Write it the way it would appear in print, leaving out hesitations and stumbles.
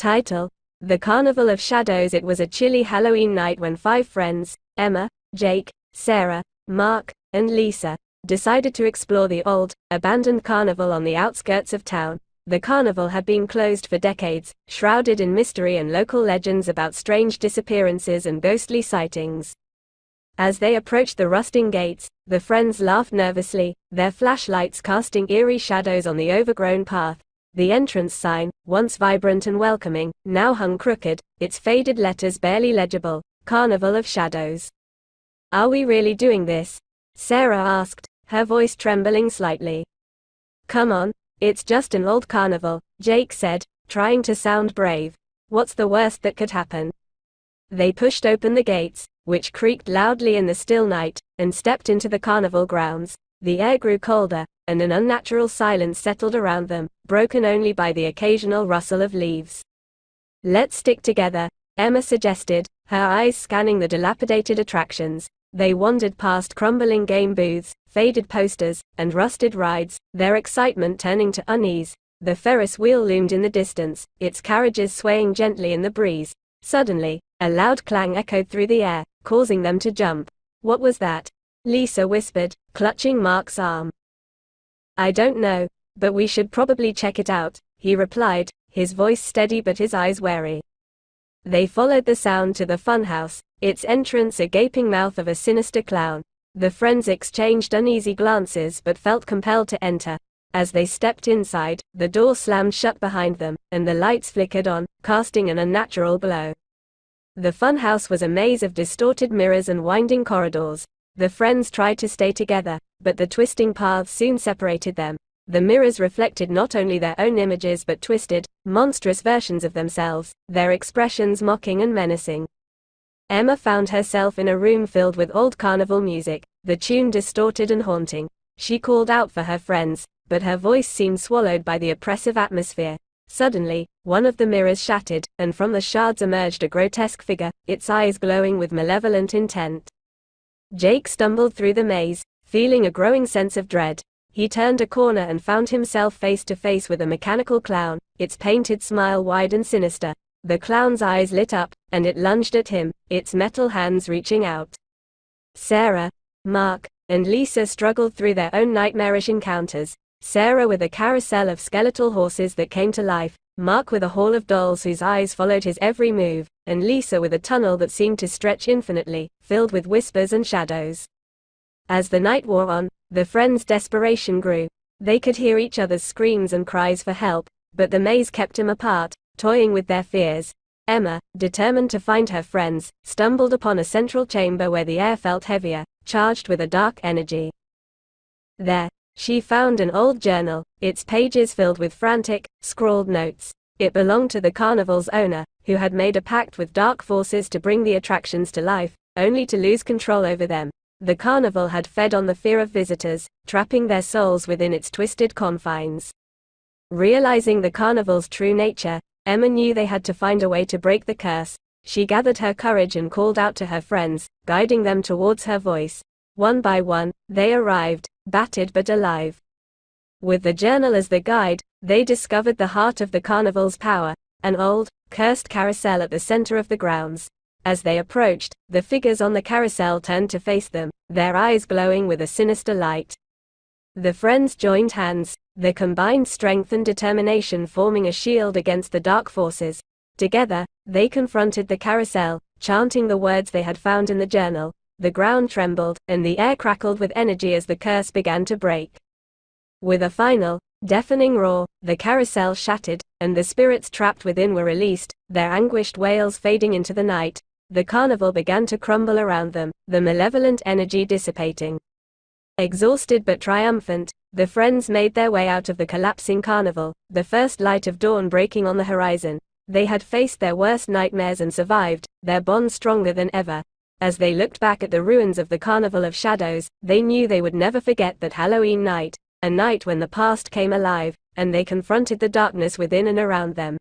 Title: The Carnival of Shadows. It was a chilly Halloween night when 5 friends, Emma, Jake, Sarah, Mark, and Lisa, decided to explore the old, abandoned carnival on the outskirts of town. The carnival had been closed for decades, shrouded in mystery and local legends about strange disappearances and ghostly sightings. As they approached the rusting gates, the friends laughed nervously, their flashlights casting eerie shadows on the overgrown path. The entrance sign, once vibrant and welcoming, now hung crooked, its faded letters barely legible: Carnival of Shadows. "Are we really doing this?" Sarah asked, her voice trembling slightly. "Come on, it's just an old carnival," Jake said, trying to sound brave. "What's the worst that could happen?" They pushed open the gates, which creaked loudly in the still night, and stepped into the carnival grounds. The air grew colder, and an unnatural silence settled around them, broken only by the occasional rustle of leaves. "Let's stick together," Emma suggested, her eyes scanning the dilapidated attractions. They wandered past crumbling game booths, faded posters, and rusted rides, their excitement turning to unease. The Ferris wheel loomed in the distance, its carriages swaying gently in the breeze. Suddenly, a loud clang echoed through the air, causing them to jump. "What was that?" Lisa whispered, clutching Mark's arm. "I don't know, but we should probably check it out," he replied, his voice steady but his eyes wary. They followed the sound to the funhouse, its entrance a gaping mouth of a sinister clown. The friends exchanged uneasy glances but felt compelled to enter. As they stepped inside, the door slammed shut behind them, and the lights flickered on, casting an unnatural glow. The funhouse was a maze of distorted mirrors and winding corridors. The friends tried to stay together, but the twisting paths soon separated them. The mirrors reflected not only their own images but twisted, monstrous versions of themselves, their expressions mocking and menacing. Emma found herself in a room filled with old carnival music, the tune distorted and haunting. She called out for her friends, but her voice seemed swallowed by the oppressive atmosphere. Suddenly, one of the mirrors shattered, and from the shards emerged a grotesque figure, its eyes glowing with malevolent intent. Jake stumbled through the maze, feeling a growing sense of dread. He turned a corner and found himself face to face with a mechanical clown, its painted smile wide and sinister. The clown's eyes lit up, and it lunged at him, its metal hands reaching out. Sarah, Mark, and Lisa struggled through their own nightmarish encounters. Sarah with a carousel of skeletal horses that came to life, Mark with a hall of dolls whose eyes followed his every move, and Lisa with a tunnel that seemed to stretch infinitely, filled with whispers and shadows. As the night wore on, the friends' desperation grew. They could hear each other's screams and cries for help, but the maze kept them apart, toying with their fears. Emma, determined to find her friends, stumbled upon a central chamber where the air felt heavier, charged with a dark energy. There, she found an old journal, its pages filled with frantic, scrawled notes. It belonged to the carnival's owner, who had made a pact with dark forces to bring the attractions to life, only to lose control over them. The carnival had fed on the fear of visitors, trapping their souls within its twisted confines. Realizing the carnival's true nature, Emma knew they had to find a way to break the curse. She gathered her courage and called out to her friends, guiding them towards her voice. One by one, they arrived, battered but alive. With the journal as the guide, they discovered the heart of the carnival's power, an old, cursed carousel at the center of the grounds. As they approached, the figures on the carousel turned to face them, their eyes glowing with a sinister light. The friends joined hands, their combined strength and determination forming a shield against the dark forces. Together, they confronted the carousel, chanting the words they had found in the journal. The ground trembled, and the air crackled with energy as the curse began to break. With a final, deafening roar, the carousel shattered, and the spirits trapped within were released, their anguished wails fading into the night. The carnival began to crumble around them, the malevolent energy dissipating. Exhausted but triumphant, the friends made their way out of the collapsing carnival, the first light of dawn breaking on the horizon. They had faced their worst nightmares and survived, their bond stronger than ever. As they looked back at the ruins of the Carnival of Shadows, they knew they would never forget that Halloween night, a night when the past came alive, and they confronted the darkness within and around them.